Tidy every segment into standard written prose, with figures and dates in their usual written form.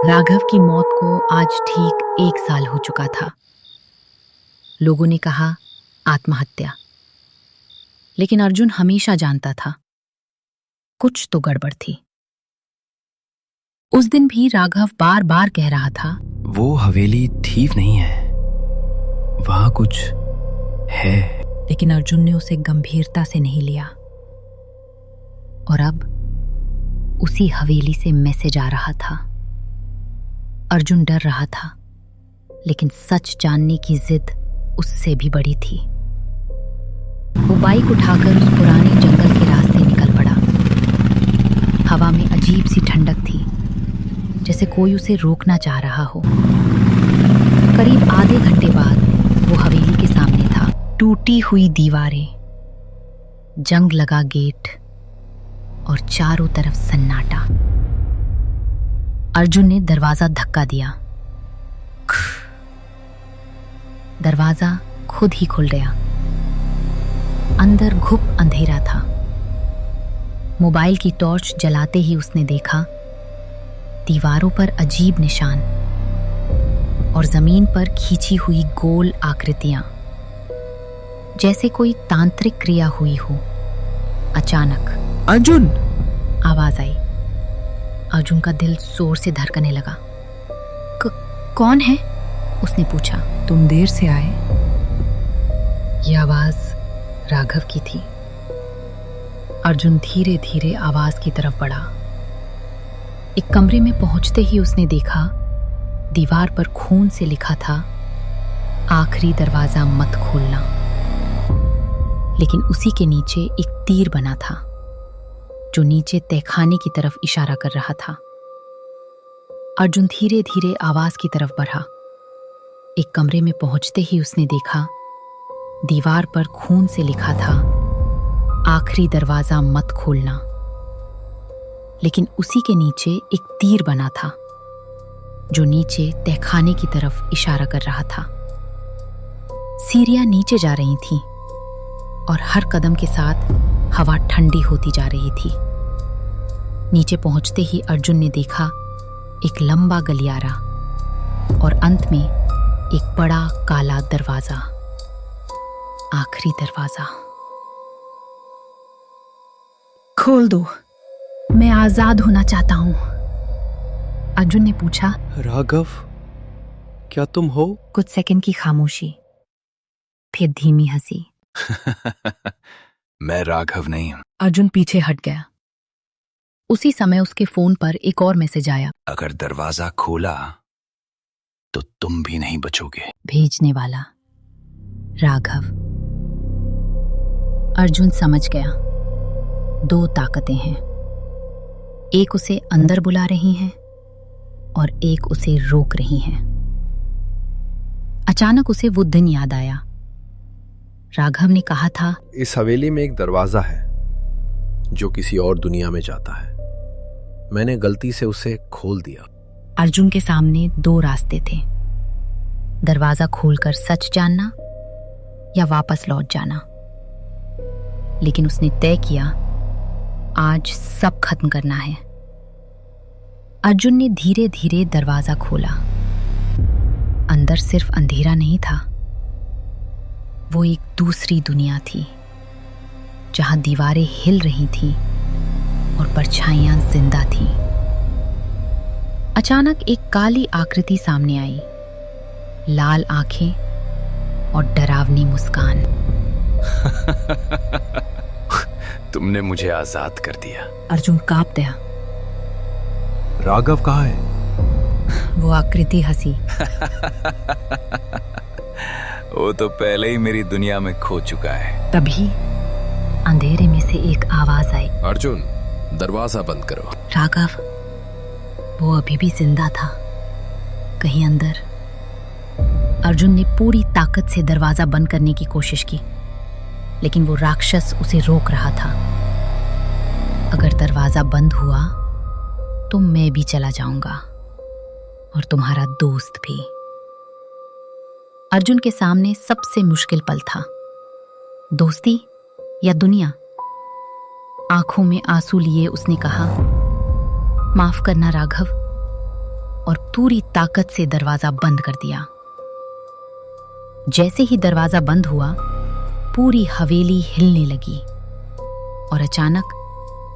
राघव की मौत को आज ठीक 1 साल हो चुका था। लोगों ने कहा आत्महत्या, लेकिन अर्जुन हमेशा जानता था कुछ तो गड़बड़ थी। उस दिन भी राघव बार बार कह रहा था, वो हवेली ठीक नहीं है, वहां कुछ है। लेकिन अर्जुन ने उसे गंभीरता से नहीं लिया। और अब उसी हवेली से मैसेज आ रहा था। अर्जुन डर रहा था, लेकिन सच जानने की जिद उससे भी बड़ी थी। वो बाइक उठाकर उस पुराने जंगल के रास्ते निकल पड़ा। हवा में अजीब सी ठंडक थी, जैसे कोई उसे रोकना चाह रहा हो। करीब आधे घंटे बाद वो हवेली के सामने था। टूटी हुई दीवारें, जंग लगा गेट और चारों तरफ सन्नाटा। अर्जुन ने दरवाजा धक्का दिया। दरवाजा खुद ही खुल गया। अंदर घुप अंधेरा था। मोबाइल की टॉर्च जलाते ही उसने देखा दीवारों पर अजीब निशान और जमीन पर खींची हुई गोल आकृतियां, जैसे कोई तांत्रिक क्रिया हुई हो। अचानक अर्जुन! आवाज आई। अर्जुन का दिल जोर से धड़कने लगा। कौन है? उसने पूछा। तुम देर से आए। यह आवाज राघव की थी। अर्जुन धीरे धीरे आवाज की तरफ बढ़ा। एक कमरे में पहुंचते ही उसने देखा दीवार पर खून से लिखा था, आखिरी दरवाजा मत खोलना। लेकिन उसी के नीचे एक तीर बना था, जो नीचे तहखाने की तरफ इशारा कर रहा था। अर्जुन धीरे धीरे आवाज की तरफ बढ़ा। एक कमरे में पहुंचते ही उसने देखा दीवार पर खून से लिखा था, आखिरी दरवाजा मत खोलना। लेकिन उसी के नीचे एक तीर बना था, जो नीचे तहखाने की तरफ इशारा कर रहा था। सीढ़ियां नीचे जा रही थीं और हर कदम के साथ हवा ठंडी होती जा रही थी। नीचे पहुंचते ही अर्जुन ने देखा एक लंबा गलियारा और अंत में एक बड़ा काला दरवाजा, आखिरी दरवाजा। खोल दो, मैं आजाद होना चाहता हूं, अर्जुन ने पूछा। राघव, क्या तुम हो? कुछ सेकंड की खामोशी, फिर धीमी हंसी। मैं राघव नहीं हूं। अर्जुन पीछे हट गया। उसी समय उसके फोन पर एक और मैसेज आया। अगर दरवाजा खोला तो तुम भी नहीं बचोगे। भेजने वाला राघव। अर्जुन समझ गया, दो ताकतें हैं। एक उसे अंदर बुला रही हैं और एक उसे रोक रही हैं। अचानक उसे वो दिन याद आया। राघव ने कहा था, इस हवेली में एक दरवाजा है जो किसी और दुनिया में जाता है। मैंने गलती से उसे खोल दिया। अर्जुन के सामने दो रास्ते थे, दरवाजा खोलकर सच जानना या वापस लौट जाना। लेकिन उसने तय किया, आज सब खत्म करना है। अर्जुन ने धीरे धीरे दरवाजा खोला। अंदर सिर्फ अंधेरा नहीं था, वो एक दूसरी दुनिया थी, जहां दीवारें हिल रही थीं और परछाइयां जिंदा थीं। अचानक एक काली आकृति सामने आई, लाल आंखें और डरावनी मुस्कान। तुमने मुझे आजाद कर दिया। अर्जुन कांप गया। राघव कहाँ है? वो आकृति हंसी। वो तो पहले ही मेरी दुनिया में खो चुका है। तभी अंधेरे में से एक आवाज आई, अर्जुन, दरवाजा बंद करो। राघव, वो अभी भी जिंदा था, कहीं अंदर। अर्जुन ने पूरी ताकत से दरवाजा बंद करने की कोशिश की, लेकिन वो राक्षस उसे रोक रहा था। अगर दरवाजा बंद हुआ तो मैं भी चला जाऊंगा और तुम्हारा दोस्त भी। अर्जुन के सामने सबसे मुश्किल पल था, दोस्ती या दुनिया। आंखों में आंसू लिए उसने कहा, माफ करना राघव, और पूरी ताकत से दरवाजा बंद कर दिया। जैसे ही दरवाजा बंद हुआ, पूरी हवेली हिलने लगी और अचानक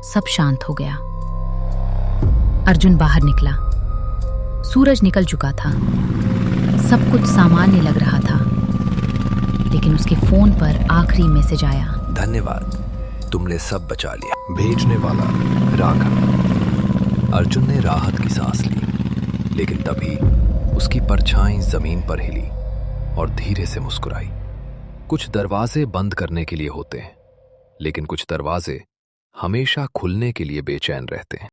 सब शांत हो गया। अर्जुन बाहर निकला। सूरज निकल चुका था, सब कुछ सामान्य लग रहा था, लेकिन उसके फोन पर आखिरी मैसेज आया। धन्यवाद, तुमने सब बचा लिया। भेजने वाला राघव। अर्जुन ने राहत की सांस ली, लेकिन तभी उसकी परछाई जमीन पर हिली और धीरे से मुस्कुराई। कुछ दरवाजे बंद करने के लिए होते हैं, लेकिन कुछ दरवाजे हमेशा खुलने के लिए बेचैन रहते हैं।